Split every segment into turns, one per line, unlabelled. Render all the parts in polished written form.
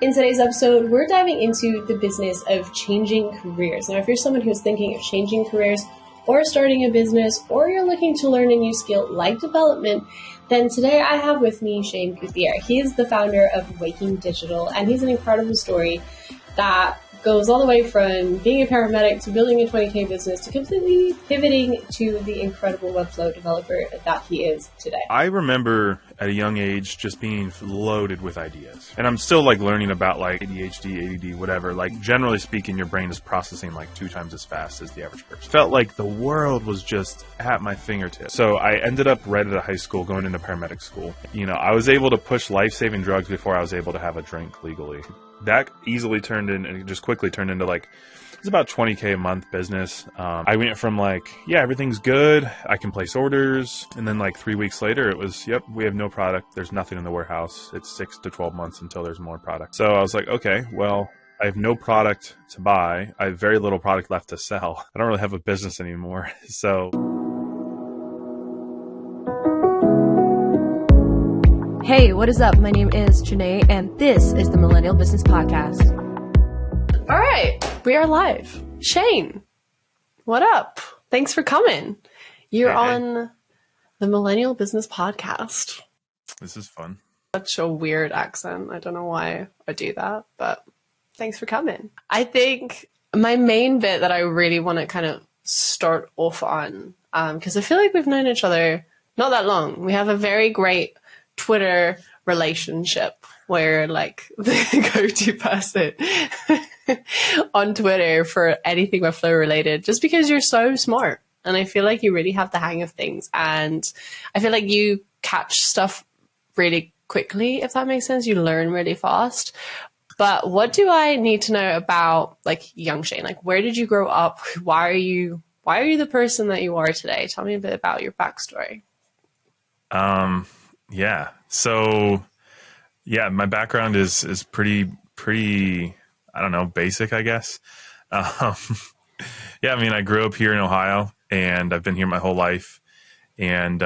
In today's episode, we're diving into the business of changing careers. Now, if you're someone who's thinking of changing careers or starting a business, or you're looking to learn a new skill like development, then today I have with me Shane Gauthier. He is the founder of Waking Digital, and he's an incredible story that goes all the way from being a paramedic to building a 20K business to completely pivoting to the incredible Webflow developer that he is today.
I remember at a young age just being loaded with ideas. And I'm still learning about ADHD, ADD, whatever. Generally speaking, your brain is processing 2 times as fast as the average person. Felt like the world was just at my fingertips. So I ended up right out of high school going into paramedic school. I was able to push life-saving drugs before I was able to have a drink legally. That easily turned in, and just quickly turned into it's about 20K a month business. I went from everything's good, I can place orders, and then 3 weeks later it was, yep, we have no product, there's nothing in the warehouse, it's 6 to 12 months until there's more product. So I was like, okay, well, I have no product to buy, I have very little product left to sell, I don't really have a business anymore. So
hey, what is up? My name is Geenay, and this is the Millennial Business Podcast.
All right, we are live. Shane, what up? Thanks for coming. You're on the Millennial Business Podcast.
This is fun.
Such a weird accent. I don't know why I do that, but thanks for coming. I think my main bit that I really want to kind of start off on, because I feel like we've known each other not that long. We have a very great Twitter relationship where the go-to person on Twitter for anything Webflow related, just because you're so smart and I feel like you really have the hang of things, and I feel like you catch stuff really quickly, if that makes sense. You learn really fast. But what do I need to know about young Shane? Where did you grow up? Why are you the person that you are today? Tell me a bit about your backstory.
Yeah. So, my background is pretty, I don't know, basic, I guess. I grew up here in Ohio, and I've been here my whole life. And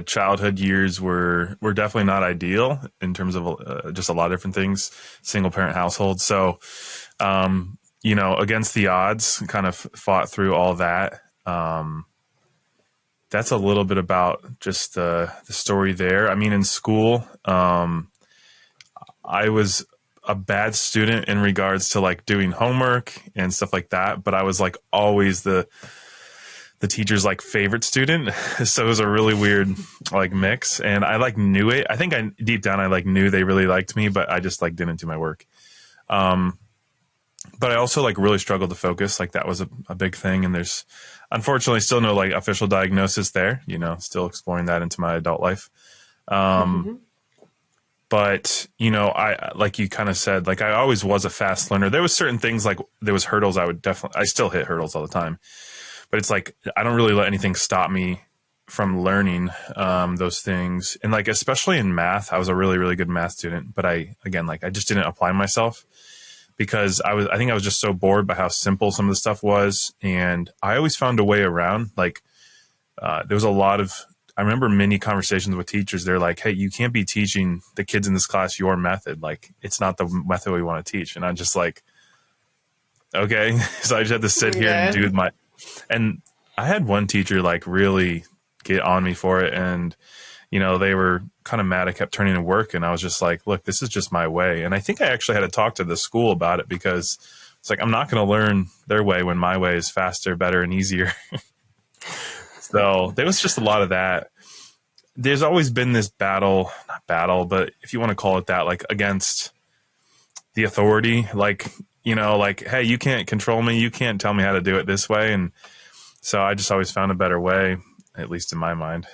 childhood years were definitely not ideal in terms of just a lot of different things, single parent household. So, against the odds, kind of fought through all that. That's a little bit about just the story there. I mean, in school, I was a bad student in regards to doing homework and stuff like that, but I was always the teacher's favorite student. So it was a really weird mix, and I knew it. I think deep down I knew they really liked me, but I just didn't do my work. But I also really struggled to focus. That was a big thing. And there's unfortunately still no official diagnosis there, still exploring that into my adult life. But, I, you kind of said, I always was a fast learner. There was certain things there was hurdles. I still hit hurdles all the time, but it's I don't really let anything stop me from learning, those things. And especially in math, I was a really, really good math student, but I just didn't apply myself. Because I think I was just so bored by how simple some of the stuff was. And I always found a way around. There was a lot of, I remember many conversations with teachers. They're like, hey, you can't be teaching the kids in this class your method. It's not the method we want to teach. And I'm just okay. So I just had to sit here and do and I had one teacher really get on me for it. And, they were kind of mad I kept turning in work, and I was just look, this is just my way. And I think I actually had to talk to the school about it, because it's I'm not going to learn their way when my way is faster, better, and easier. So there was just a lot of that. There's always been this not battle, but if you want to call it that, against the authority, hey, you can't control me. You can't tell me how to do it this way. And so I just always found a better way, at least in my mind.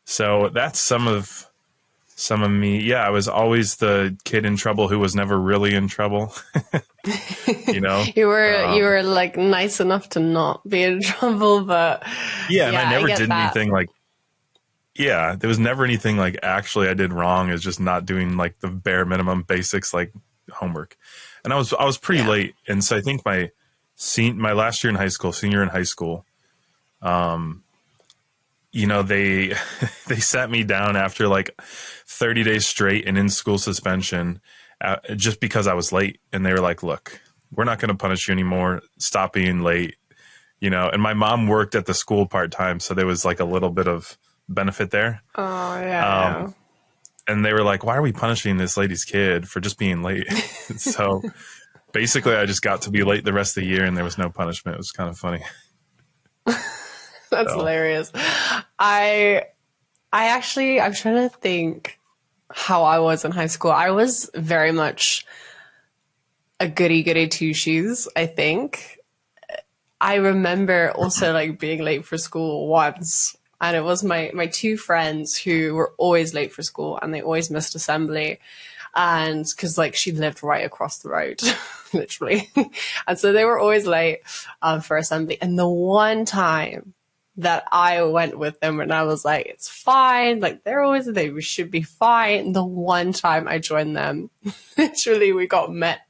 So that's some of me. Yeah, I was always the kid in trouble who was never really in trouble. You
were nice enough to not be in trouble, but
and I never did anything there was never anything actually I did wrong. Is just not doing the bare minimum basics homework. And I was pretty late, and so I think my last year in high school, senior in high school, you know, they they sat me down after like 30 days straight and in school suspension just because I was late. And they were like, look, we're not going to punish you anymore. Stop being late. You know, and my mom worked at the school part-time, so there was like a little bit of benefit there.
Oh, yeah.
And they were like, why are we punishing this lady's kid for just being late? So basically I just got to be late the rest of the year and there was no punishment. It was kind of funny.
That's hilarious. I'm trying to think how I was in high school. I was very much a goody two shoes, I think. I remember also like being late for school once, and it was my two friends who were always late for school and they always missed assembly. And because like she lived right across the road, literally. And so they were always late for assembly. And the one time that I went with them and I was like, it's fine. Like they're always late. We should be fine. The one time I joined them, literally we got met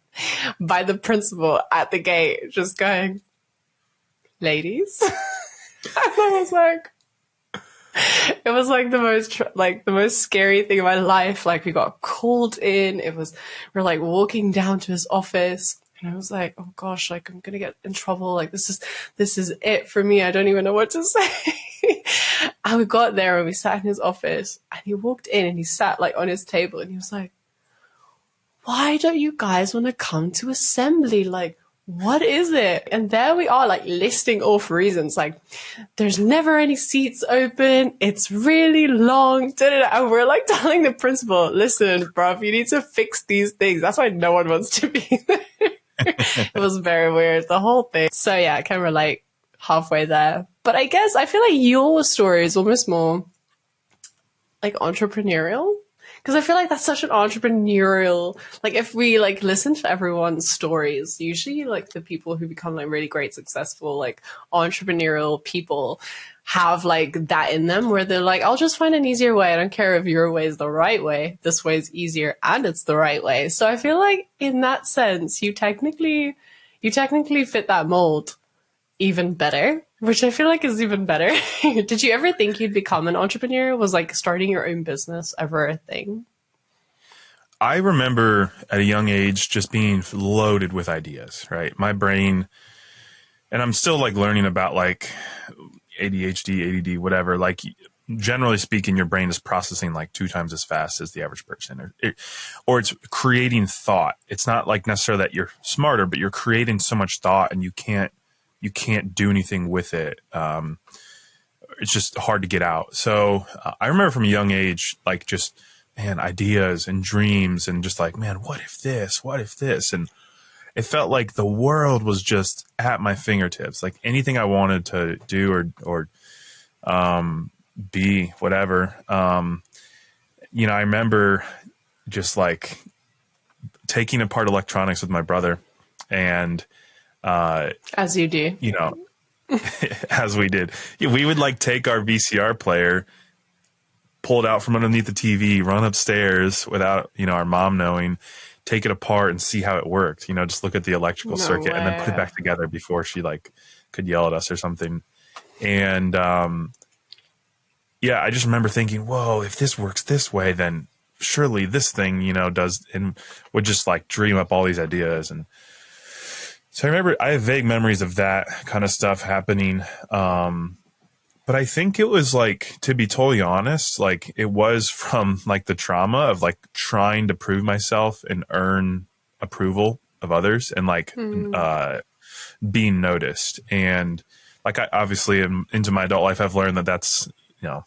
by the principal at the gate just going, ladies. And I was like, it was like the most scary thing in my life. Like we got called in. We're like walking down to his office. And I was like, oh gosh, like I'm going to get in trouble. Like this is it for me. I don't even know what to say. And we got there and we sat in his office and he walked in and he sat like on his table and he was like, why don't you guys want to come to assembly? Like, what is it? And there we are, like listing off reasons, like there's never any seats open. It's really long. And we're like telling the principal, listen, bruv, you need to fix these things. That's why no one wants to be there. It was very weird, the whole thing. So yeah, I can relate halfway there. But I guess I feel like your story is almost more like entrepreneurial. Because I feel like that's such an entrepreneurial, like if we like listen to everyone's stories, usually like the people who become like really great, successful, like entrepreneurial people have like that in them where they're like, I'll just find an easier way. I don't care if your way is the right way. This way is easier and it's the right way. So I feel like in that sense, you technically fit that mold even better, which I feel like is even better. Did you ever think you'd become an entrepreneur? Was like starting your own business ever a thing?
I remember at a young age just being loaded with ideas, right? My brain, and I'm still like learning about like ADHD, ADD, whatever. Like generally speaking, your brain is processing like 2 times as fast as the average person, or it's creating thought. It's not like necessarily that you're smarter, but you're creating so much thought and you can't do anything with it. It's just hard to get out. So I remember from a young age, like just, man, ideas and dreams and just like, man, what if this? And it felt like the world was just at my fingertips. Like anything I wanted to do or be, whatever. You know, I remember just like taking apart electronics with my brother and,
as you do,
you know, as we did, we would like take our VCR player, pull it out from underneath the TV, run upstairs without, you know, our mom knowing, take it apart and see how it worked, you know, just look at the electrical circuit and then put it back together before she like could yell at us or something. And, yeah, I just remember thinking, whoa, if this works this way, then surely this thing, you know, does, and would just like dream up all these ideas. And so I remember I have vague memories of that kind of stuff happening. But I think it was like, to be totally honest, like it was from like the trauma of like trying to prove myself and earn approval of others and like being noticed. And like I obviously into my adult life, I've learned that that's, you know,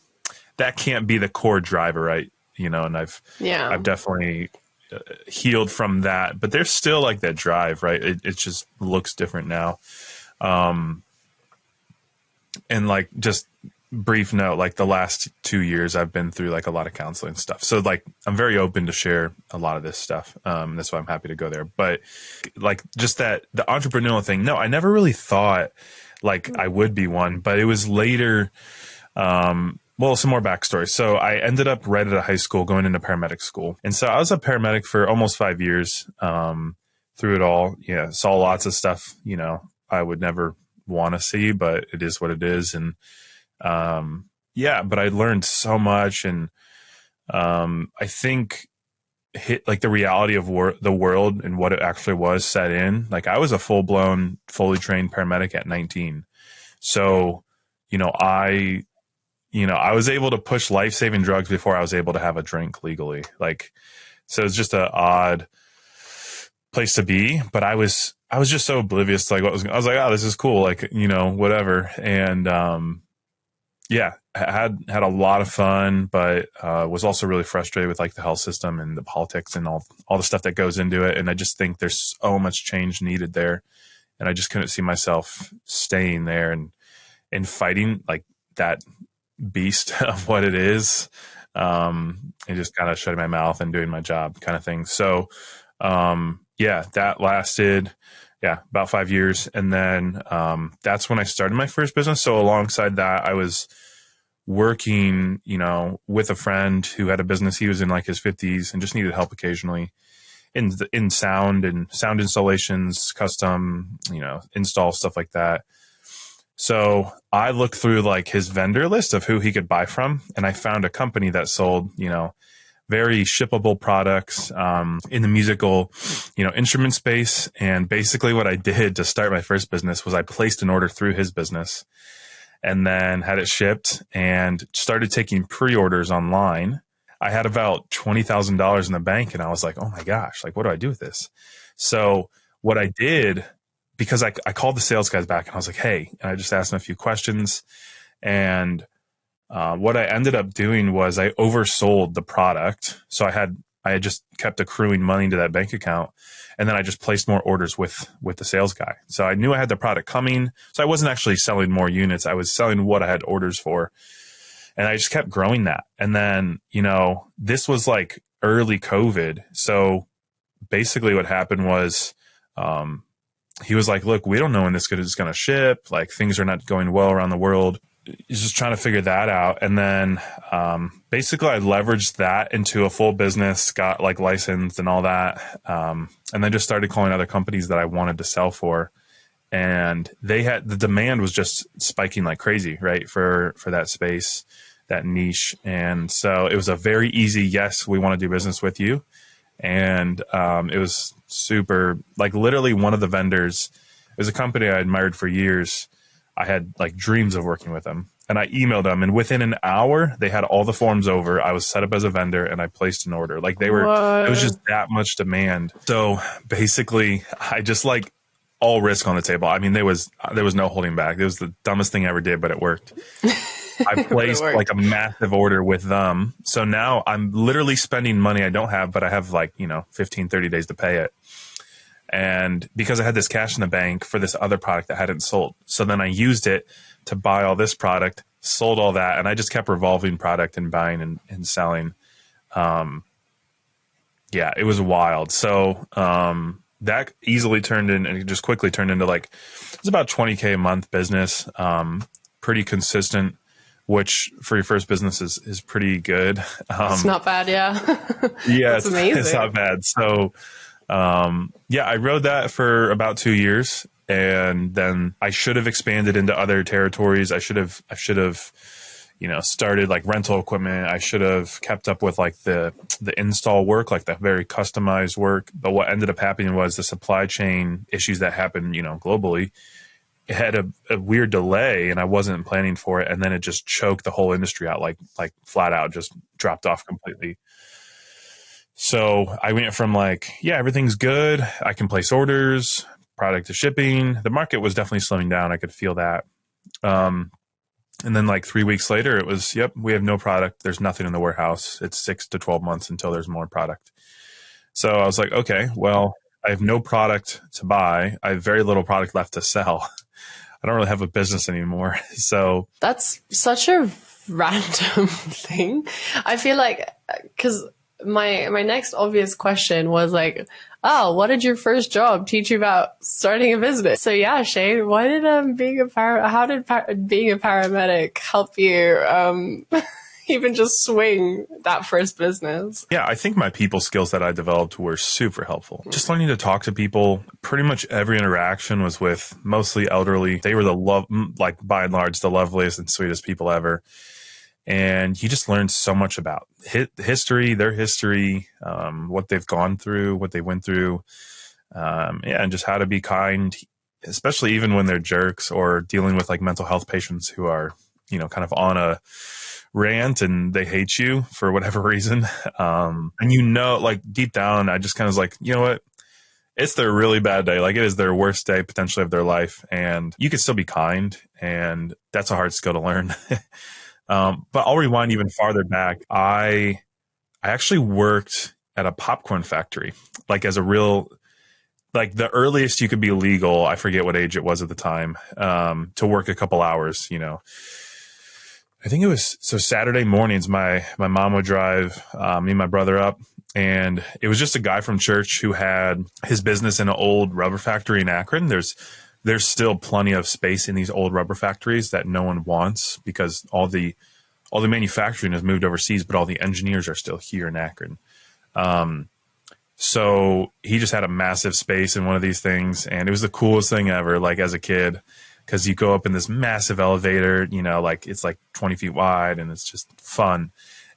that can't be the core driver, right? You know, and I've definitely healed from that, but there's still like that drive, right? It just looks different now. And like just brief note, like the last 2 years I've been through like a lot of counseling stuff. So like I'm very open to share a lot of this stuff. That's why I'm happy to go there. But like just that the entrepreneurial thing, no, I never really thought like I would be one, but it was later. Well, some more backstory. So I ended up right out of high school going into paramedic school. And so I was a paramedic for almost 5 years, through it all. Yeah. Saw lots of stuff, you know, I would never want to see, but it is what it is. And, yeah, but I learned so much. And I think hit like the reality of the world and what it actually was set in. Like I was a full blown, fully trained paramedic at 19. So, I was able to push life-saving drugs before I was able to have a drink legally. Like, so it's just an odd place to be, but I was just so oblivious to like I was like, oh, this is cool. Like, whatever. And, yeah, I had a lot of fun, but was also really frustrated with like the health system and the politics and all the stuff that goes into it. And I just think there's so much change needed there. And I just couldn't see myself staying there and fighting like that beast of what it is. And just kind of shutting my mouth and doing my job kind of thing. So, yeah, that lasted, about 5 years. And then, that's when I started my first business. So alongside that, I was working, with a friend who had a business. He was in like his 50s and just needed help occasionally in sound and sound installations, custom, install, stuff like that. So I looked through like his vendor list of who he could buy from. And I found a company that sold, very shippable products, in the musical, instrument space. And basically what I did to start my first business was I placed an order through his business and then had it shipped and started taking pre-orders online. I had about $20,000 in the bank and I was like, oh my gosh, like, what do I do with this? So what I did, because I called the sales guys back and I was like, hey, and I just asked them a few questions. And what I ended up doing was I oversold the product. So I had just kept accruing money to that bank account. And then I just placed more orders with the sales guy. So I knew I had the product coming. So I wasn't actually selling more units. I was selling what I had orders for. And I just kept growing that. And then, this was like early COVID. So basically what happened was, he was like, look, we don't know when this is going to ship. Like things are not going well around the world. He's just trying to figure that out. And then, basically I leveraged that into a full business, got like licensed and all that. And then just started calling other companies that I wanted to sell for. And the demand was just spiking like crazy, right? For that space, that niche. And so it was a very easy, yes, we want to do business with you. And, it was super, like literally one of the vendors, it was a company I admired for years. I had like dreams of working with them, and I emailed them, and within an hour they had all the forms over. I was set up as a vendor and I placed an order. Like it was just that much demand. So basically I just like all risk on the table. I mean, there was no holding back. It was the dumbest thing I ever did, but it worked. I placed like a massive order with them. So now I'm literally spending money I don't have, but I have like, 15, 30 days to pay it. And because I had this cash in the bank for this other product that hadn't sold. So then I used it to buy all this product, sold all that. And I just kept revolving product and buying and selling. Yeah, it was wild. So, that easily turned in and just quickly turned into like, it's about 20K a month business. Pretty consistent, which for your first business is pretty good.
It's not bad. Yeah.
Yeah.
It's amazing.
It's not bad. So, I rode that for about 2 years, and then I should have expanded into other territories. I should have, started like rental equipment. I should have kept up with like the install work, like the very customized work. But what ended up happening was the supply chain issues that happened, globally. It had a weird delay, and I wasn't planning for it. And then it just choked the whole industry out, like flat out, just dropped off completely. So I went from like, yeah, everything's good. I can place orders, product is shipping. The market was definitely slowing down. I could feel that. And then like 3 weeks later, it was, yep, we have no product. There's nothing in the warehouse. It's 6 to 12 months until there's more product. So I was like, okay, well, I have no product to buy. I have very little product left to sell. I don't really have a business anymore. So
that's such a random thing. I feel like, because my next obvious question was like, oh, what did your first job teach you about starting a business? So yeah, Shane, why did being a paramedic help you even just swing that first business?
Yeah, I think my people skills that I developed were super helpful. Just learning to talk to people. Pretty much every interaction was with mostly elderly. They were by and large, the loveliest and sweetest people ever. And you just learn so much about history, their history, what they've gone through, what they went through. And just how to be kind, especially even when they're jerks or dealing with like mental health patients who are, kind of on a rant and they hate you for whatever reason. And like deep down, I just kind of was like, you know what? It's their really bad day. Like it is their worst day potentially of their life. And you can still be kind. And that's a hard skill to learn. But I'll rewind even farther back. I actually worked at a popcorn factory, like as a real, like the earliest you could be legal. I forget what age it was at the time, to work a couple hours, I think it was, so Saturday mornings, my mom would drive me and my brother up, and it was just a guy from church who had his business in an old rubber factory in Akron. There's still plenty of space in these old rubber factories that no one wants because all the manufacturing has moved overseas, but all the engineers are still here in Akron. So he just had a massive space in one of these things, and it was the coolest thing ever, like as a kid, because you go up in this massive elevator, like it's like 20 feet wide, and it's just fun.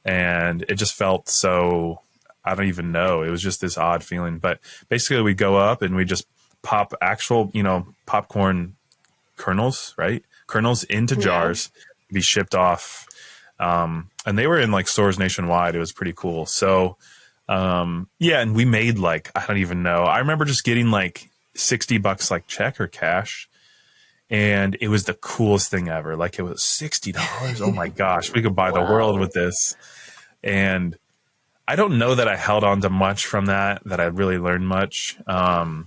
And it just felt so, I don't even know. It was just this odd feeling. But basically we go up and we just pop actual, popcorn kernels, right? Kernels into jars, be shipped off. And they were in like stores nationwide. It was pretty cool. So, and we made like, I don't even know. I remember just getting like $60 like check or cash. And it was the coolest thing ever. Like it was $60. Oh my gosh, we could buy the world with this. And I don't know that I held on to much from that I really learned much. I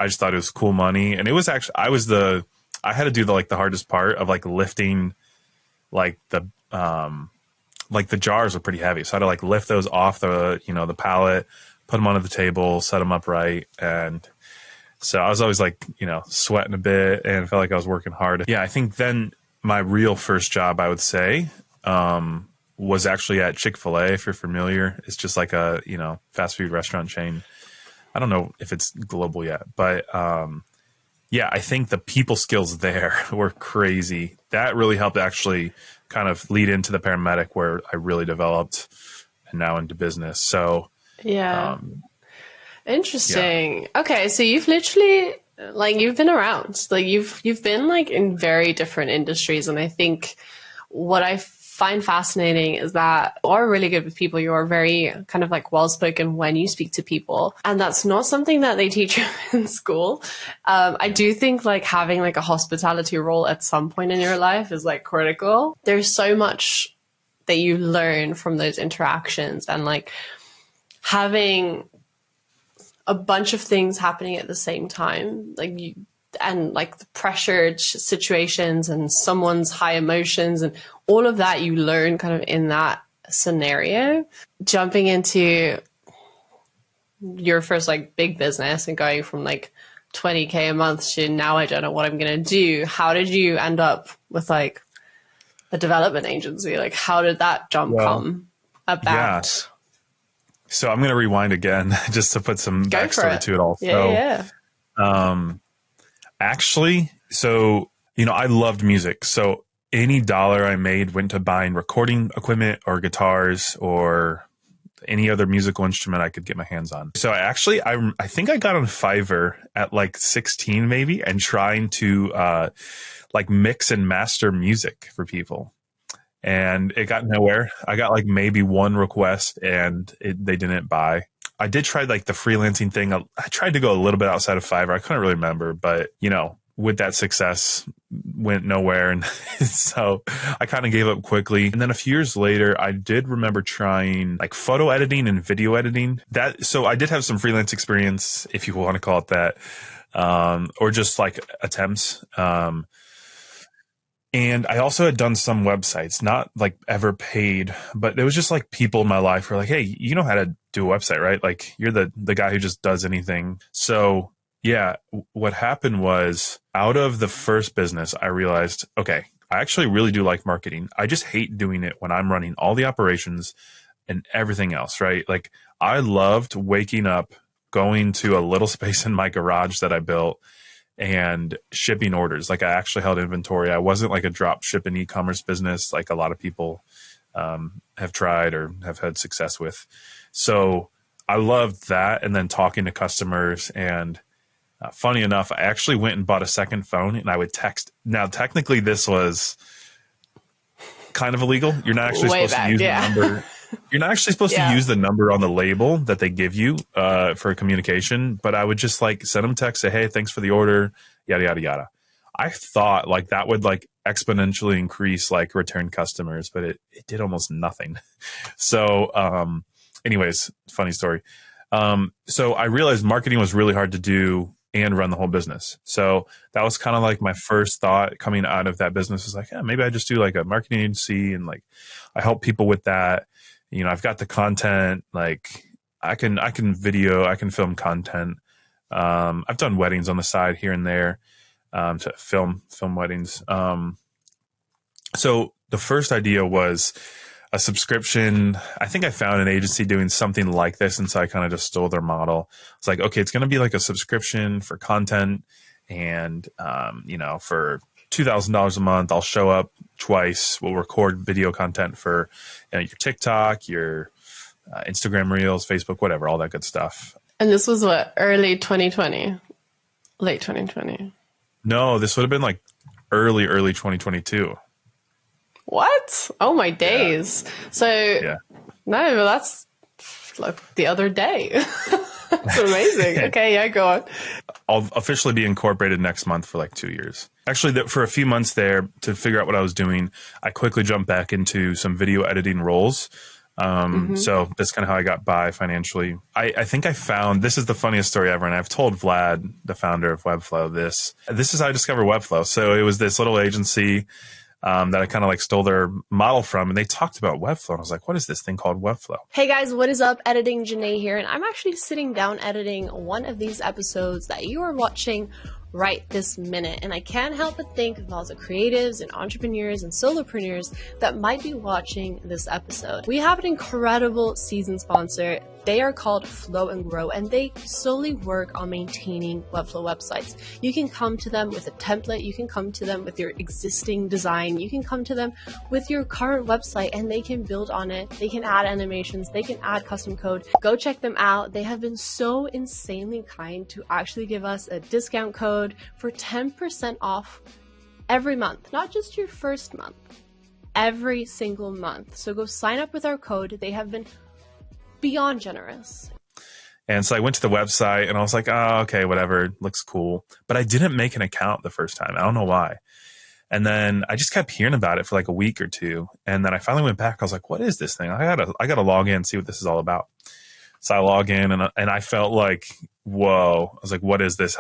just thought it was cool money. And it was actually, I had to do the hardest part of like lifting, like the jars were pretty heavy. So I had to like lift those off the pallet, put them onto the table, set them up right. And so I was always like, sweating a bit and felt like I was working hard. Yeah, I think then my real first job, I would say, was actually at Chick-fil-A, if you're familiar. It's just like a, fast food restaurant chain. I don't know if it's global yet, but I think the people skills there were crazy. That really helped actually kind of lead into the paramedic where I really developed and now into business. So,
yeah. Interesting. Yeah. Okay, so you've literally you've been around. Like you've been like in very different industries, and I think what I find fascinating is that you are really good with people. You are very kind of like well-spoken when you speak to people, and that's not something that they teach you in school. I do think like having like a hospitality role at some point in your life is like critical. There's so much that you learn from those interactions, and like having a bunch of things happening at the same time, and the pressured situations and someone's high emotions and all of that you learn kind of in that scenario. Jumping into your first like big business and going from like $20K a month to now I don't know what I'm going to do. How did you end up with like a development agency? Like how did that jump come about?
Yeah. So I'm going to rewind again just to put some backstory to it all. Actually, I loved music. So any dollar I made went to buying recording equipment or guitars or any other musical instrument I could get my hands on. So I think I got on Fiverr at like 16 maybe and trying to mix and master music for people. And it got nowhere. I got like maybe one request and they didn't buy. I did try like the freelancing thing. I tried to go a little bit outside of Fiverr. I couldn't really remember, but with that success went nowhere. And so I kind of gave up quickly. And then a few years later, I did remember trying like photo editing and video editing. So I did have some freelance experience, if you want to call it that, or just like attempts. And I also had done some websites, not like ever paid, but it was just like people in my life who were like, hey, you know how to do a website, right? Like you're the guy who just does anything. So yeah, what happened was out of the first business, I realized, okay, I actually really do like marketing. I just hate doing it when I'm running all the operations and everything else, right? Like I loved waking up, going to a little space in my garage that I built and shipping orders. Like I actually held inventory. I wasn't like a drop shipping e-commerce business like a lot of people have tried or have had success with. So I loved that. And then talking to customers, and funny enough, I actually went and bought a second phone, and I would text. Now, technically this was kind of illegal. You're not actually supposed to use the number. You're not actually supposed to use the number on the label that they give you for communication. But I would just like send them a text, say, hey, thanks for the order, yada, yada, yada. I thought like that would like exponentially increase like return customers, but it did almost nothing. So anyways, funny story. So I realized marketing was really hard to do and run the whole business. So that was kind of like my first thought coming out of that business, was like, yeah, maybe I just do like a marketing agency and like I help people with that. You know, I've got the content, like I can video, I can film content. I've done weddings on the side here and there, to film weddings. So the first idea was a subscription. I think I found an agency doing something like this, and so I kind of just stole their model. It's like, okay, it's going to be like a subscription for content, and you know, for $2,000 a month, I'll show up twice. We'll record video content for your TikTok, your Instagram Reels, Facebook, whatever, all that good stuff.
And this was what, early 2020, late 2020?
No, this would have been like early 2022.
What? Oh my days. So no, but that's like the other day. That's amazing. Okay, yeah, go on.
I'll officially be incorporated next month for like 2 years. Actually, for a few months there to figure out what I was doing, I quickly jumped back into some video editing roles. So that's kind of how I got by financially. I think I found, this is the funniest story ever, and I've told Vlad, the founder of Webflow, this is how I discovered Webflow. So it was this little agency that I kind of like stole their model from, and they talked about Webflow, and I was like, what is this thing called Webflow?
Hey guys, what is up? Editing Geenay here, and I'm actually sitting down editing one of these episodes that you are watching right this minute. And I can't help but think of all the creatives and entrepreneurs and solopreneurs that might be watching this episode. We have an incredible season sponsor. They are called Flow and Grow, and they solely work on maintaining Webflow websites. You can come to them with a template. You can come to them with your existing design. You can come to them with your current website, and they can build on it. They can add animations. They can add custom code. Go check them out. They have been so insanely kind to actually give us a discount code for 10% off every month, not just your first month, every single month. So go sign up with our code. They have been beyond generous.
And so I went to the website and I was like, oh, okay, whatever, looks cool. But I didn't make an account the first time. I don't know why. And then I just kept hearing about it for like a week or two. And then I finally went back. I was like, what is this thing? I gotta log in and see what this is all about. So I log in and I felt like, whoa. I was like, what is this?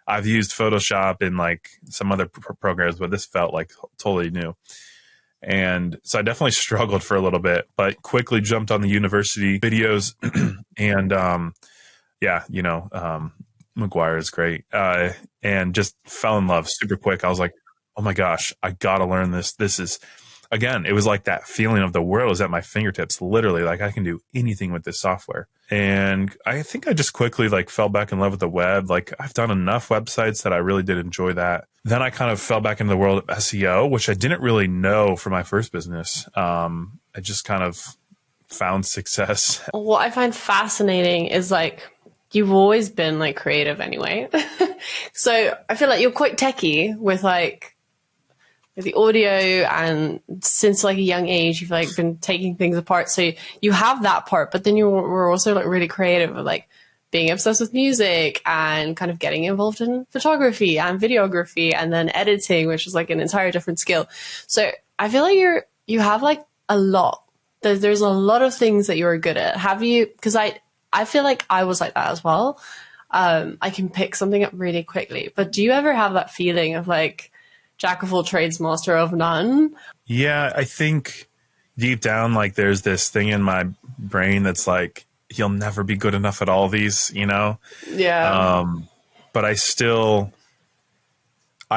I've used Photoshop and like some other programs, but this felt like totally new. And so I definitely struggled for a little bit, but quickly jumped on the university videos and, McGuire is great. And just fell in love super quick. I was like, oh my gosh, I got to learn this. This is, again, it was like that feeling of the world is at my fingertips, literally, like I can do anything with this software. And I think I just quickly like fell back in love with the web. Like I've done enough websites that I really did enjoy that. Then I kind of fell back into the world of SEO, which I didn't really know for my first business. I just kind of found success.
What I find fascinating is like, you've always been like creative anyway. So I feel like you're quite techie with like the audio, and since like a young age, you've like been taking things apart. So you have that part, but then you were also like really creative with like being obsessed with music and kind of getting involved in photography and videography and then editing, which is like an entire different skill. So I feel like you have like a lot. There's a lot of things that you're good at. Have you, because I feel like I was like that as well. I can pick something up really quickly, but do you ever have that feeling of like jack of all trades, master of none?
Yeah, I think deep down, like there's this thing in my brain that's like, you'll never be good enough at all these, you know?
Yeah.
But I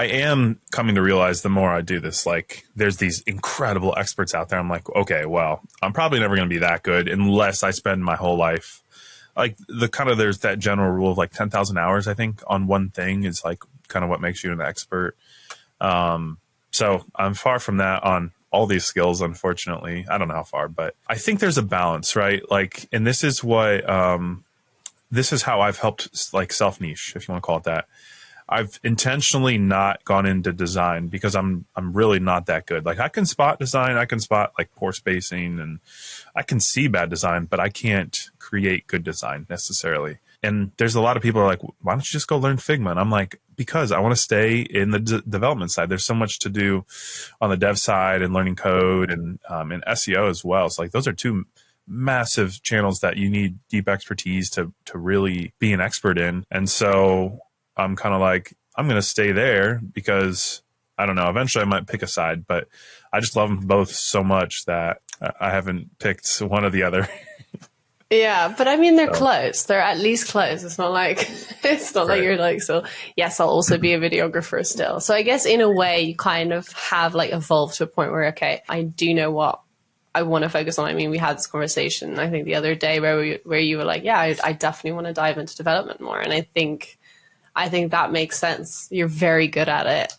am coming to realize the more I do this, like there's these incredible experts out there. I'm like, okay, well, I'm probably never going to be that good unless I spend my whole life. Like there's that general rule of like 10,000 hours, I think, on one thing is like kind of what makes you an expert. So I'm far from that on all these skills, unfortunately. I don't know how far, but I think there's a balance, right? Like, and this is what, this is how I've helped like self niche, if you want to call it that. I've intentionally not gone into design because I'm really not that good. Like I can spot design, I can spot like poor spacing, and I can see bad design, but I can't create good design necessarily. And there's a lot of people who are like, why don't you just go learn Figma? And I'm like, because I want to stay in the development side. There's so much to do on the dev side and learning code and SEO as well. So like those are two massive channels that you need deep expertise to really be an expert in. And so I'm kind of like, I'm going to stay there because I don't know, eventually I might pick a side, but I just love them both so much that I haven't picked one or the other.
Yeah, but I mean, they're close. They're at least close. It's not like, like you're like, so yes, I'll also be a videographer still. So I guess in a way you kind of have like evolved to a point where, okay, I do know what I want to focus on. I mean, we had this conversation, I think the other day where you were like, yeah, I definitely want to dive into development more. And I think that makes sense. You're very good at it.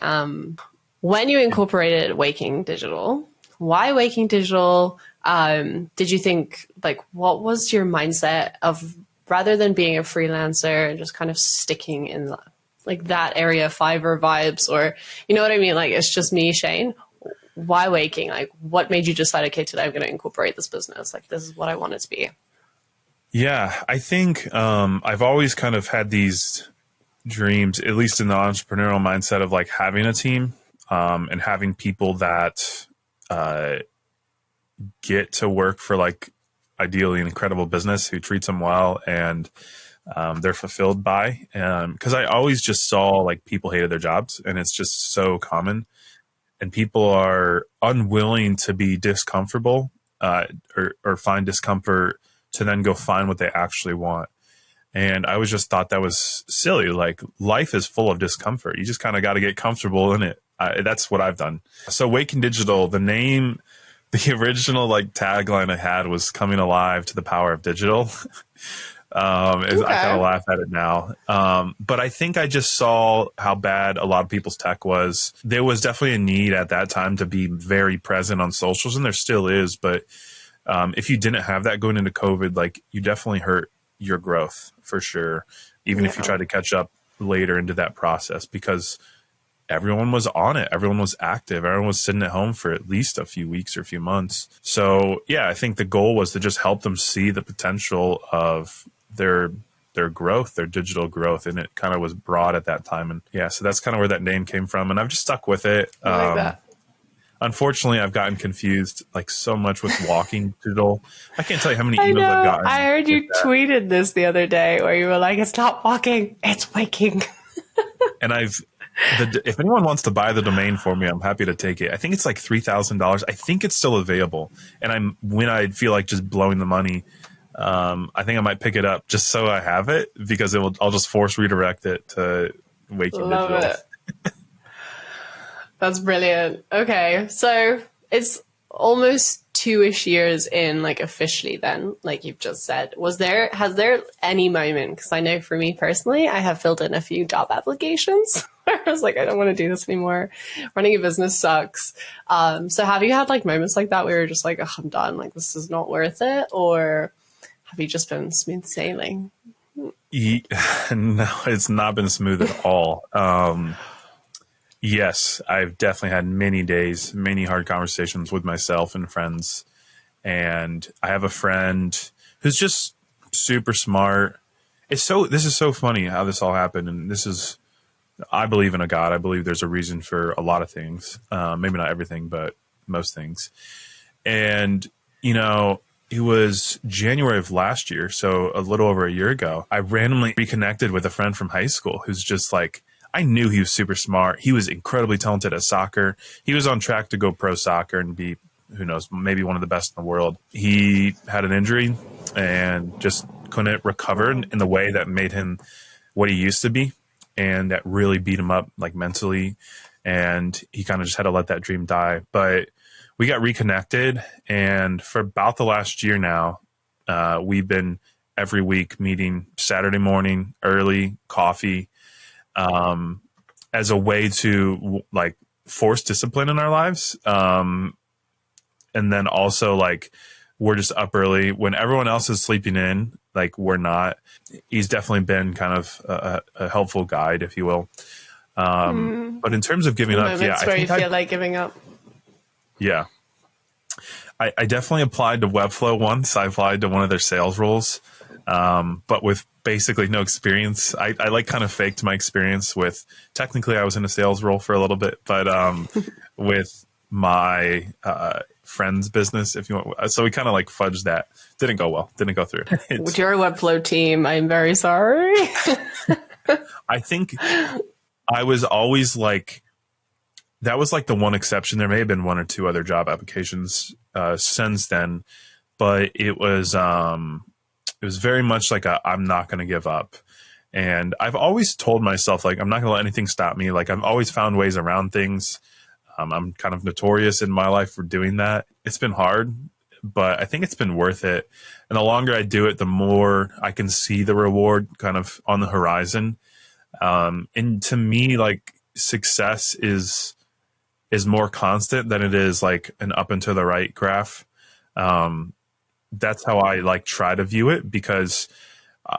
When you incorporated Waking Digital, why Waking Digital? Did you think, like, what was your mindset of, rather than being a freelancer and just kind of sticking in like that area, Fiverr vibes, or, you know what I mean? Like, it's just me, Shane. Why Waking? Like, what made you decide, okay, today I'm going to incorporate this business? Like, this is what I want it to be.
Yeah, I think I've always kind of had these dreams, at least in the entrepreneurial mindset, of like having a team and having people that get to work for like ideally an incredible business who treats them well and they're fulfilled by. Because I always just saw like people hated their jobs, and it's just so common. And people are unwilling to be discomfortable or find discomfort to then go find what they actually want. And I always just thought that was silly. Like, life is full of discomfort. You just kind of got to get comfortable in it. That's what I've done. So Waking Digital, the name, the original like tagline I had was "Coming Alive to the Power of Digital." I kind of laugh at it now. But I think I just saw how bad a lot of people's tech was. There was definitely a need at that time to be very present on socials, and there still is. But if you didn't have that going into COVID, like, you definitely hurt your growth for sure, even if you try to catch up later into that process, because everyone was on it. Everyone was active. Everyone was sitting at home for at least a few weeks or a few months. So yeah, I think the goal was to just help them see the potential of their growth, their digital growth. And it kind of was broad at that time. And yeah, so that's kind of where that name came from. And I've just stuck with it.
I like that.
Unfortunately, I've gotten confused like so much with Walking Digital. I can't tell you how many emails I've gotten.
I heard you tweeted this the other day where you were like, it's not walking, it's waking.
And if anyone wants to buy the domain for me, I'm happy to take it. I think it's like $3,000. I think it's still available. And when I feel like just blowing the money, I think I might pick it up just so I have it, because I'll just force redirect it to Waking
Love
Digital.
It. That's brilliant. Okay, so it's almost 2-ish years in, like, officially then, like you've just said. Has there any moment, because I know for me personally, I have filled in a few job applications where I was like, I don't want to do this anymore. Running a business sucks. So have you had like moments like that where you're just like, oh, I'm done, like this is not worth it? Or have you just been smooth sailing?
No, it's not been smooth at all. Yes, I've definitely had many days, many hard conversations with myself and friends. And I have a friend who's just super smart. This is so funny how this all happened. And I believe in a God. I believe there's a reason for a lot of things. Maybe not everything, but most things. And, it was January of last year, so a little over a year ago. I randomly reconnected with a friend from high school who's just like, I knew he was super smart. He was incredibly talented at soccer. He was on track to go pro soccer and be, who knows, maybe one of the best in the world. He had an injury and just couldn't recover in the way that made him what he used to be, and that really beat him up like mentally. And he kind of just had to let that dream die. But we got reconnected, and for about the last year now, we've been every week meeting Saturday morning, early, coffee, as a way to like force discipline in our lives. And then also like, we're just up early when everyone else is sleeping in, like we're not. He's definitely been kind of a helpful guide, if you will. But in terms of giving up,
moments where you feel like giving up.
Yeah. I definitely applied to Webflow once. I applied to one of their sales roles, but with basically no experience. I like kind of faked my experience with, technically I was in a sales role for a little bit, but with my friend's business, if you want. So we kind of like fudged that. Didn't go well. Didn't go through.
With your Webflow team, I'm very sorry.
I think I was always like, that was like the one exception. There may have been one or two other job applications since then, but it was very much like I'm not going to give up. And I've always told myself, like, I'm not going to let anything stop me. Like, I've always found ways around things. I'm kind of notorious in my life for doing that. It's been hard, but I think it's been worth it. And the longer I do it, the more I can see the reward kind of on the horizon. And to me, like, success is more constant than it is like an up and to the right graph. That's how I like try to view it, because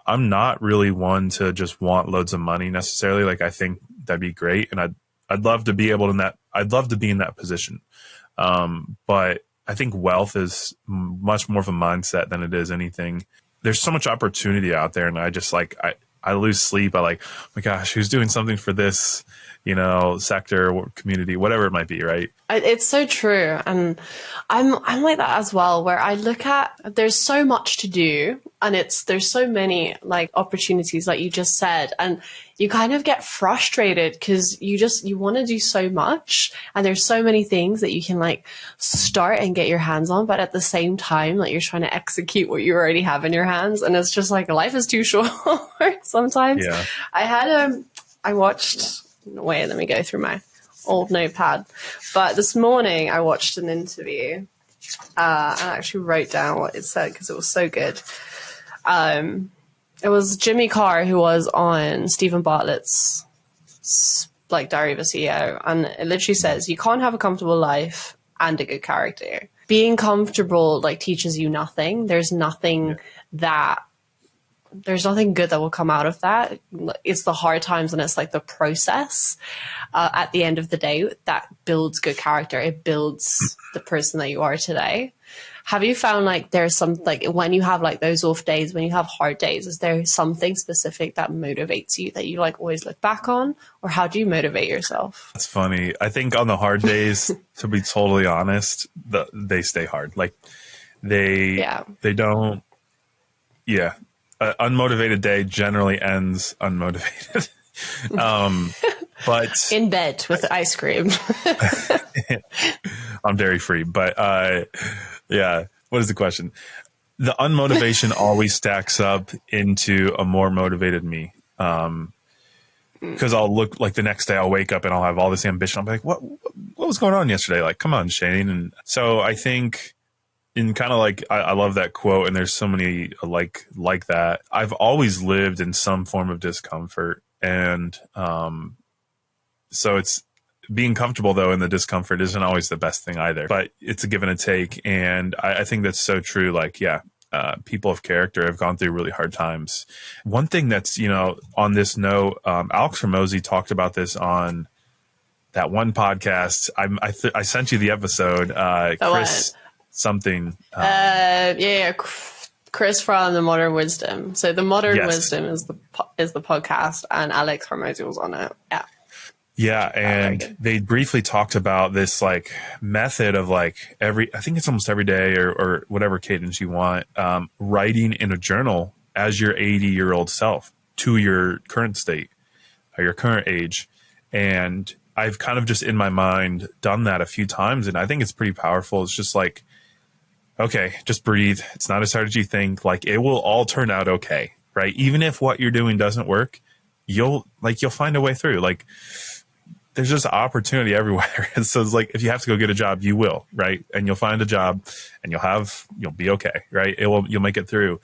I'm not really one to just want loads of money necessarily. Like, I think that'd be great. And I'd love to be able to I'd love to be in that position. But I think wealth is much more of a mindset than it is anything. There's so much opportunity out there. And I just like, I lose sleep. I like, oh my gosh, who's doing something for this, sector or community, whatever it might be. Right.
It's so true. And I'm like that as well, where I look at, there's so much to do, and there's so many like opportunities, like you just said, and you kind of get frustrated because you want to do so much, and there's so many things that you can like start and get your hands on, but at the same time, like you're trying to execute what you already have in your hands. And it's just like, life is too short sometimes.
Yeah.
I watched, wait, let me go through my old notepad. But this morning I watched an interview and I actually wrote down what it said because it was so good. It was Jimmy Carr who was on Stephen Bartlett's like Diary of a CEO, and it literally says you can't have a comfortable life and a good character. Being comfortable like teaches you nothing. There's nothing good that will come out of that. It's the hard times and it's like the process at the end of the day that builds good character. It builds the person that you are today. Have you found like there's some, like when you have like those off days, when you have hard days, is there something specific that motivates you that you like always look back on? Or how do you motivate yourself?
That's funny. I think on the hard days, to be totally honest, they stay hard. Like they don't. Yeah. An unmotivated day generally ends unmotivated. But
in bed with ice cream.
I'm dairy free, but yeah. What is the question? The unmotivation always stacks up into a more motivated me. Because I'll look like the next day I'll wake up and I'll have all this ambition. I'll be like, what was going on yesterday? Like, come on, Shane. And so I think in kind of like, I love that quote, and there's so many like that. I've always lived in some form of discomfort. And so it's being comfortable, though, in the discomfort isn't always the best thing either. But it's a give and a take. And I think that's so true. Like, yeah, people of character have gone through really hard times. One thing that's, on this note, Alex Hormozi talked about this on that one podcast. I sent you the episode. Chris something.
Chris from the Modern Wisdom. So the Modern
Yes.
Wisdom is the podcast, and Alex Hormozi was on it. Yeah.
Yeah, and they briefly talked about this like method of like I think it's almost every day or whatever cadence you want, writing in a journal as your 80-year-old self to your current state or your current age. And I've kind of just in my mind done that a few times, and I think it's pretty powerful. It's just like, okay, just breathe. It's not as hard as you think. Like, it will all turn out okay, right? Even if what you're doing doesn't work, you'll find a way through. Like, there's just opportunity everywhere. And so it's like, if you have to go get a job, you will, right? And you'll find a job and you'll be okay, right? You'll make it through.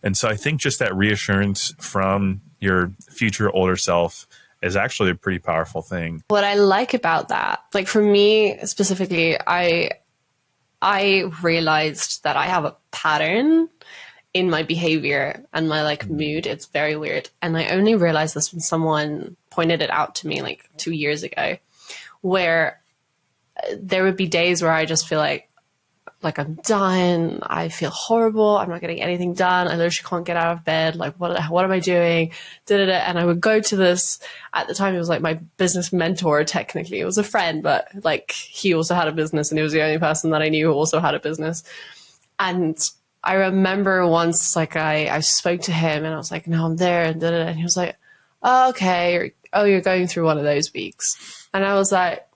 And so I think just that reassurance from your future older self is actually a pretty powerful thing.
What I like about that, like for me specifically, I I realized that I have a pattern in my behavior and my like mood. It's very weird. And I only realized this when someone pointed it out to me like 2 years ago, where there would be days where I just feel like I'm done. I feel horrible. I'm not getting anything done. I literally can't get out of bed. Like, what am I doing? Da-da-da. And I would go to this, at the time, it was like my business mentor, technically. It was a friend, but like he also had a business and he was the only person that I knew who also had a business. And I remember once, like I spoke to him and I was like, no, I'm there. And da-da-da. And he was like, oh, okay. You're going through one of those weeks. And I was like,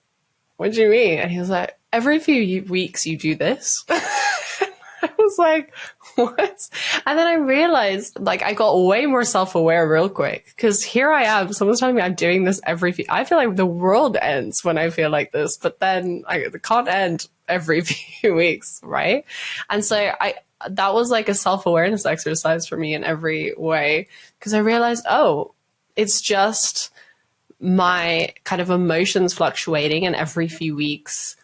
what do you mean? And he was like, every few weeks you do this. I was like, what? And then I realized, like, I got way more self-aware real quick, because here I am. Someone's telling me I'm doing this I feel like the world ends when I feel like this, but then it can't end every few weeks, right? And so that was like a self-awareness exercise for me in every way, because I realized, oh, it's just my kind of emotions fluctuating, and every few weeks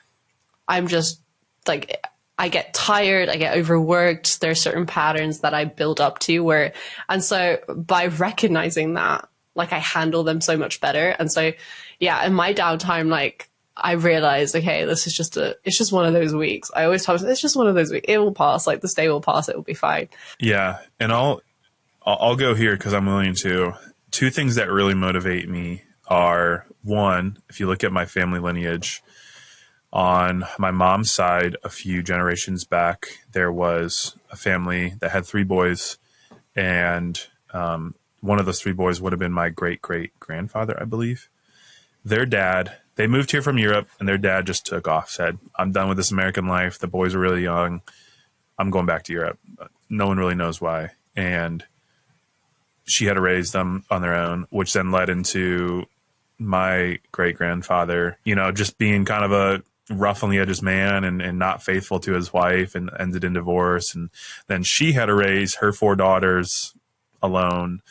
I'm just like, I get tired, I get overworked. There are certain patterns that I build up to and so by recognizing that, like, I handle them so much better. And so, yeah, in my downtime, like, I realized, okay, this is it's just one of those weeks. I always tell myself, it's just one of those weeks. It will pass. Like, this day will pass. It will be fine.
Yeah. And I'll go here because I'm willing to. Two things that really motivate me are, one, if you look at my family lineage, on my mom's side, a few generations back, there was a family that had 3 boys, and one of those 3 boys would have been my great-great-grandfather, I believe. Their dad, they moved here from Europe, and their dad just took off, said, I'm done with this American life. The boys are really young. I'm going back to Europe. No one really knows why. And she had to raise them on their own, which then led into my great-grandfather, just being kind of a rough on the edges man and not faithful to his wife, and ended in divorce. And then she had to raise her 4 daughters alone.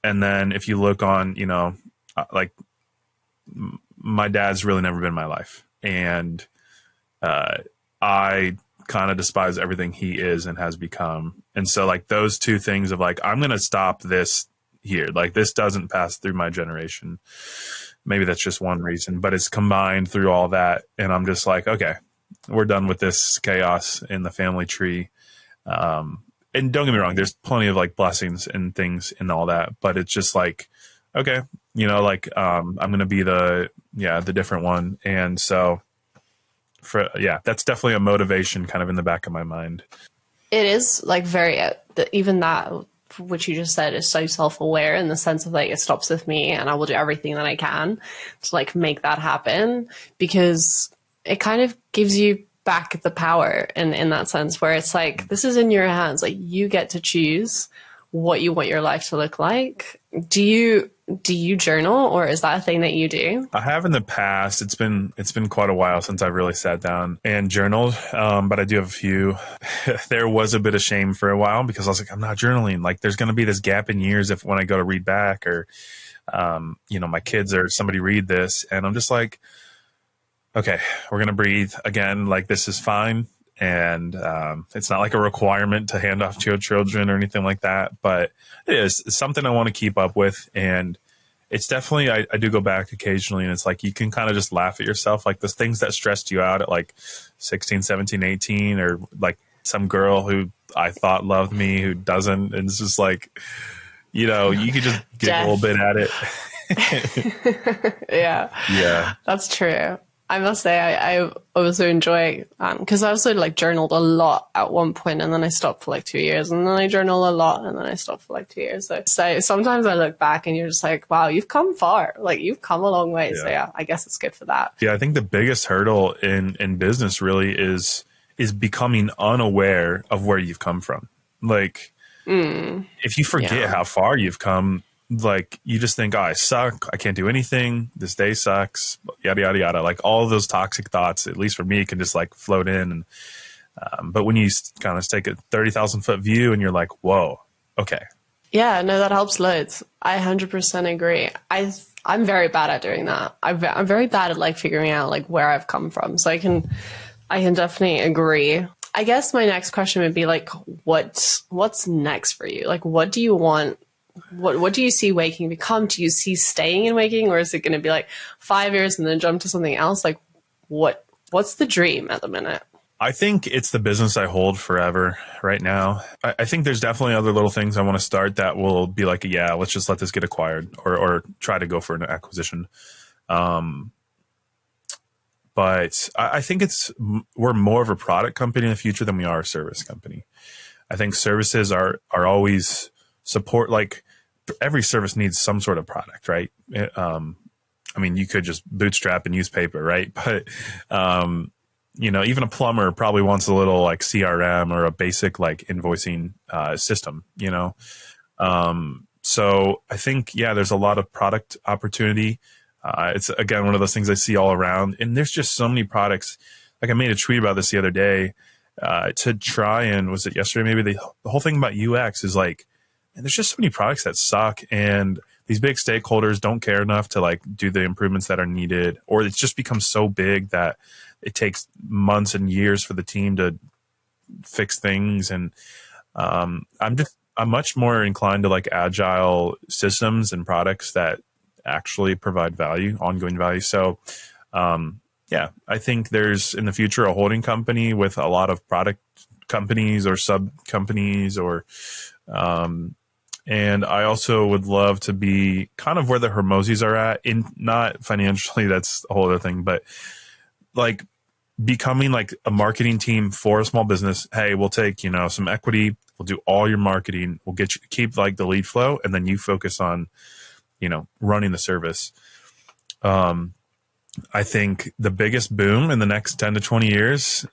And then if you look on, like, my dad's really never been in my life. And I kind of despise everything he is and has become. And so, like, those two things of like, I'm going to stop this here. Like, this doesn't pass through my generation. Maybe that's just one reason, but it's combined through all that. And I'm just like, okay, we're done with this chaos in the family tree. And don't get me wrong, there's plenty of like blessings and things and all that, but it's just like, okay, I'm going to be the different one. And so that's definitely a motivation kind of in the back of my mind.
It is like even that, which you just said, is so self-aware in the sense of like, it stops with me and I will do everything that I can to like make that happen, because it kind of gives you back the power in that sense, where it's like, this is in your hands. Like, you get to choose what you want your life to look like. Do you journal, or is that a thing that you do?
I have in the past. It's been quite a while since I've really sat down and journaled, but I do have a few. There was a bit of shame for a while because I was like, I'm not journaling. Like, there's going to be this gap in years when I go to read back, or my kids or somebody read this, and I'm just like, okay, we're going to breathe again. Like, this is fine. And it's not like a requirement to hand off to your children or anything like that, but it's something I want to keep up with. And it's definitely, I do go back occasionally, and it's like, you can kind of just laugh at yourself, like the things that stressed you out at like 16, 17, 18, or like some girl who I thought loved me who doesn't. And it's just like, you could just get a little bit at it.
Yeah, that's true. I must say, I also enjoy, because I also like journaled a lot at one point, and then I stopped for like 2 years, and then I journal a lot, and then I stopped for like 2 years. So sometimes I look back and you're just like, wow, you've come far. Like, you've come a long way. Yeah. So yeah, I guess it's good for that.
Yeah. I think the biggest hurdle in business really is becoming unaware of where you've come from. Like, if you forget how far you've come, like, you just think, oh, I suck, I can't do anything, this day sucks, yada yada yada. Like, all of those toxic thoughts, at least for me, can just like float in. And but when you kind of take a 30,000 foot view and you're like, whoa, okay.
Yeah, no, that helps loads. I 100% agree. I'm very bad at doing that. I'm very bad at like figuring out like where I've come from. So I can I can definitely agree. I guess my next question would be like, what's next for you? Like, what do you want? What do you see Waking become? Do you see staying in Waking, or is it going to be like 5 years and then jump to something else? Like, what's the dream at the minute?
I think it's the business I hold forever right now. I think there's definitely other little things I want to start that will be like, yeah, let's just let this get acquired or try to go for an acquisition. But I think we're more of a product company in the future than we are a service company. I think services are always support, like every service needs some sort of product, right? I mean, you could just bootstrap and use paper, right? But, even a plumber probably wants a little like CRM or a basic like invoicing system, So I think, there's a lot of product opportunity. It's, again, one of those things I see all around. And there's just so many products. Like I made a tweet about this the other day to try and, was it yesterday? Maybe the whole thing about UX is like, and there's just so many products that suck. And these big stakeholders don't care enough to like do the improvements that are needed, or it's just become so big that it takes months and years for the team to fix things. And I'm much more inclined to like agile systems and products that actually provide value, ongoing value. So, I think there's in the future a holding company with a lot of product companies or sub companies and I also would love to be kind of where the Hermosis are at, in not financially, that's a whole other thing, but like becoming like a marketing team for a small business. Hey, we'll take, some equity. We'll do all your marketing. We'll keep like the lead flow, and then you focus on, running the service. I think the biggest boom in the next 10 to 20 years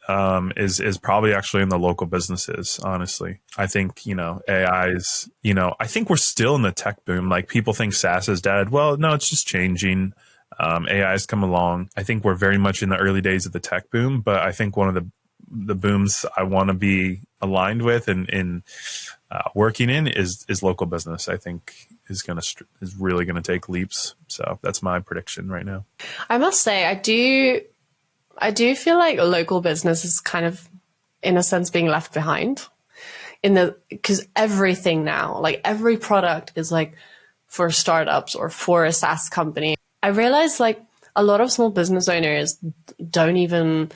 is probably actually in the local businesses, honestly. I think, AI's, I think we're still in the tech boom. Like people think SaaS is dead. Well, no, it's just changing. AI's come along. I think we're very much in the early days of the tech boom, but I think one of the booms I want to be aligned with and working in is local business. I think is really gonna take leaps. So that's my prediction right now.
I must say, I do feel like local business is kind of, in a sense, being left behind because everything now, like every product is like for startups or for a SaaS company. I realize like a lot of small business owners don't even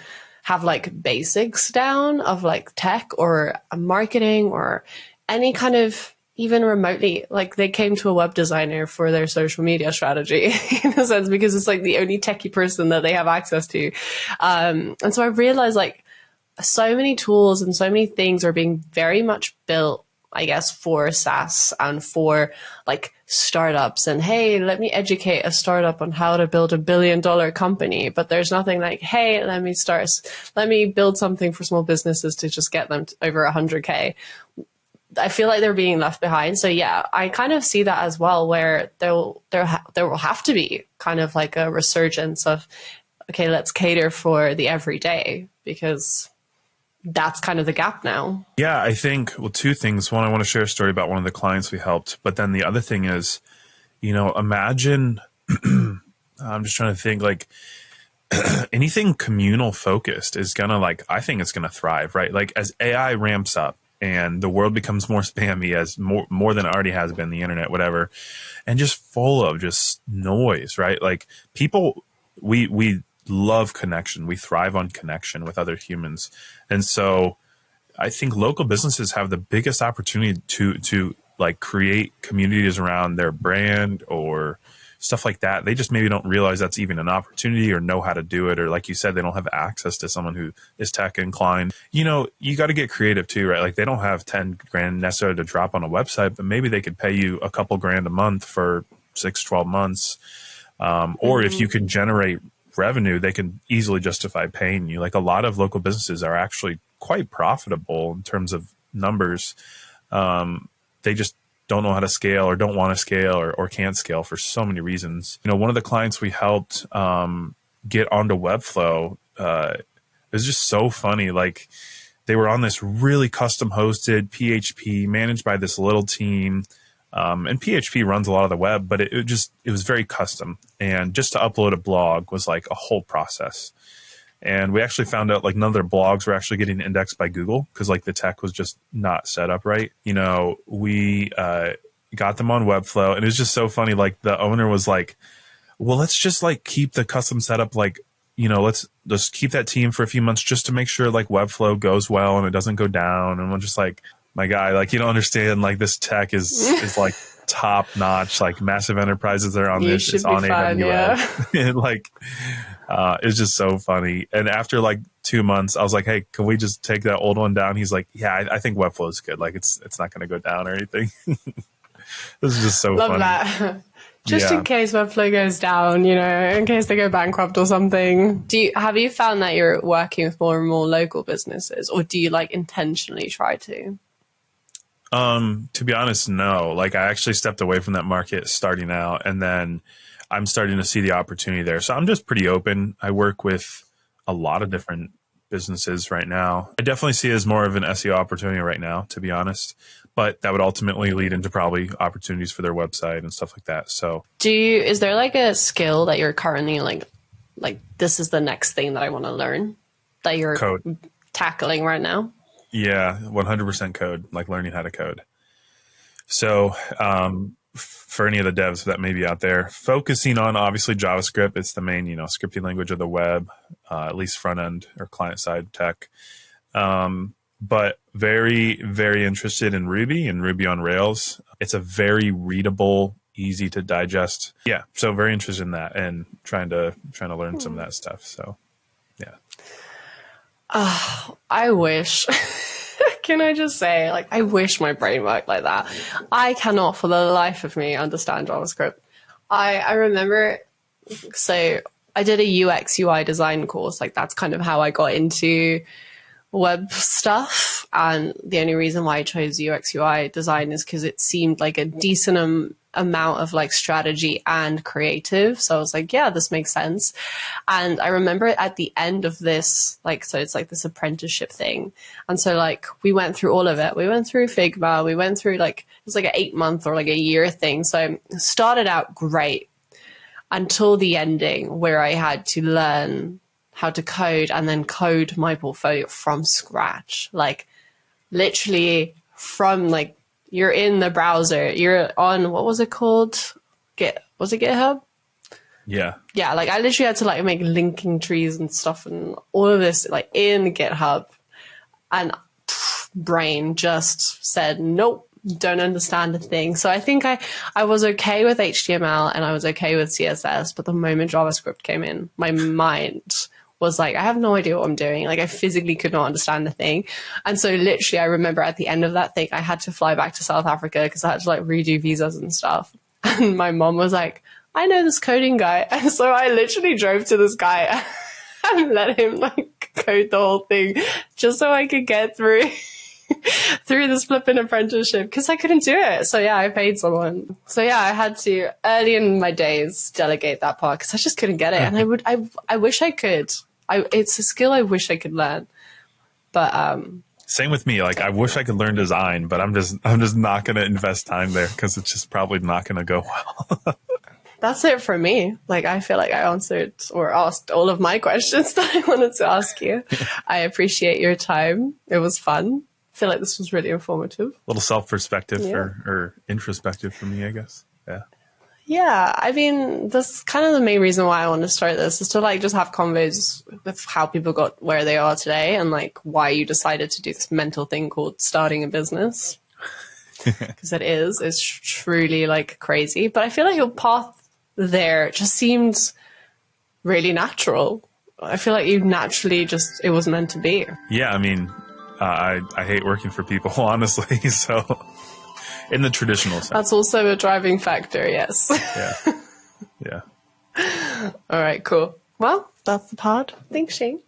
have like basics down of like tech or marketing or any kind of, even remotely, like they came to a web designer for their social media strategy in a sense, because it's like the only techie person that they have access to. And so I realized like so many tools and so many things are being very much built, I guess, for SaaS and for like startups. And hey, let me educate a startup on how to build $1 billion company. But there's nothing like, hey, let me build something for small businesses to just get them over 100K. I feel like they're being left behind. So yeah, I kind of see that as well, where there will have to be kind of like a resurgence of, okay, let's cater for the everyday, because that's kind of the gap now.
Yeah, I think, well, two things. One, I want to share a story about one of the clients we helped. But then the other thing is, imagine, I'm just trying to think like anything communal focused is going to I think it's going to thrive, right? Like as AI ramps up, and the world becomes more spammy, as more than it already has been, the internet, whatever, and just full of just noise, right? Like people, we love connection. We thrive on connection with other humans. And so I think local businesses have the biggest opportunity to like create communities around their brand or stuff like that. They just maybe don't realize that's even an opportunity or know how to do it. Or like you said, they don't have access to someone who is tech inclined. You got to get creative too, right? Like they don't have 10 grand necessarily to drop on a website, but maybe they could pay you a couple grand a month for 6-12 months. Or if you can generate revenue, they can easily justify paying you. Like a lot of local businesses are actually quite profitable in terms of numbers. They just don't know how to scale or don't want to scale or can't scale for so many reasons. One of the clients we helped get onto Webflow, it was just so funny. Like they were on this really custom hosted PHP managed by this little team. And PHP runs a lot of the web, but it was very custom. And just to upload a blog was like a whole process. And we actually found out like none of their blogs were actually getting indexed by Google because like the tech was just not set up right. You know, we got them on Webflow, and it was just so funny. Like the owner was like, well, let's just like keep the custom setup, like, you know, let's just keep that team for a few months just to make sure like Webflow goes well and it doesn't go down. And we're just like, my guy, like, you don't understand, like this tech is like top notch, like massive enterprises that are on this, it's on AWS. Yeah. And like, it's just so funny. And after like 2 months, I was like, hey, can we just take that old one down? He's like, yeah, I think Webflow is good. Like it's not going to go down or anything. This is just so funny. Love
that. Just in case Webflow goes down, you know, in case they go bankrupt or something. Have you found that you're working with more and more local businesses, or do you like intentionally try to?
To be honest, no. Like I actually stepped away from that market starting out, and then I'm starting to see the opportunity there. So I'm just pretty open. I work with a lot of different businesses right now. I definitely see it as more of an SEO opportunity right now, to be honest. But that would ultimately lead into probably opportunities for their website and stuff like that. So
is there like a skill that you're currently like this is the next thing that I want to learn that you're tackling right now?
Yeah, 100% code, like learning how to code. So for any of the devs that may be out there, focusing on obviously JavaScript. It's the main, you know, scripting language of the web, at least front end or client side tech. But very, very interested in Ruby and Ruby on Rails. It's a very readable, easy to digest. Yeah, so very interested in that and trying to learn some of that stuff. So, yeah.
I wish. Can I just say, like, I wish my brain worked like that. I cannot, for the life of me, understand JavaScript. I remember, so I did a UX UI design course. Like, that's kind of how I got into web stuff. And the only reason why I chose UX UI design is because it seemed like a decent amount of like strategy and creative. So I was like, yeah, this makes sense. And I remember at the end of this, like, so it's like this apprenticeship thing. And so like we went through all of it. We went through Figma. We went through like, it was like an 8-month or like a year thing. So it started out great until the ending where I had to learn how to code and then code my portfolio from scratch. Like literally from like, you're in the browser, you're on, what was it called? Was it GitHub?
Yeah.
Yeah, like I literally had to like make linking trees and stuff and all of this like in GitHub. And brain just said, nope, don't understand a thing. So I think I was okay with HTML and I was okay with CSS, but the moment JavaScript came in, my mind was like, I have no idea what I'm doing. Like I physically could not understand the thing. And so literally I remember at the end of that thing, I had to fly back to South Africa because I had to like redo visas and stuff. And my mom was like, I know this coding guy. And so I literally drove to this guy and let him like code the whole thing just so I could get through this flipping apprenticeship because I couldn't do it. So yeah, I paid someone. So yeah, I had to early in my days delegate that part because I just couldn't get it. And I wish I could. It's a skill I wish I could learn. But
same with me. Like I wish I could learn design, but I'm just not going to invest time there because it's just probably not going to go well.
That's it for me. Like I feel like I answered or asked all of my questions that I wanted to ask you. I appreciate your time. It was fun. I feel like this was really informative. A
little self-perspective or introspective for me, I guess. Yeah.
Yeah. I mean, that's kind of the main reason why I want to start this is to like just have convos with how people got where they are today and like why you decided to do this mental thing called starting a business. Because it's truly like crazy. But I feel like your path there just seemed really natural. I feel like you naturally just, it was meant to be.
Yeah. I mean, I hate working for people, honestly. So in the traditional sense.
That's also a driving factor, yes.
Yeah. Yeah.
All right, cool. Well, that's the pod. Thanks, Shane.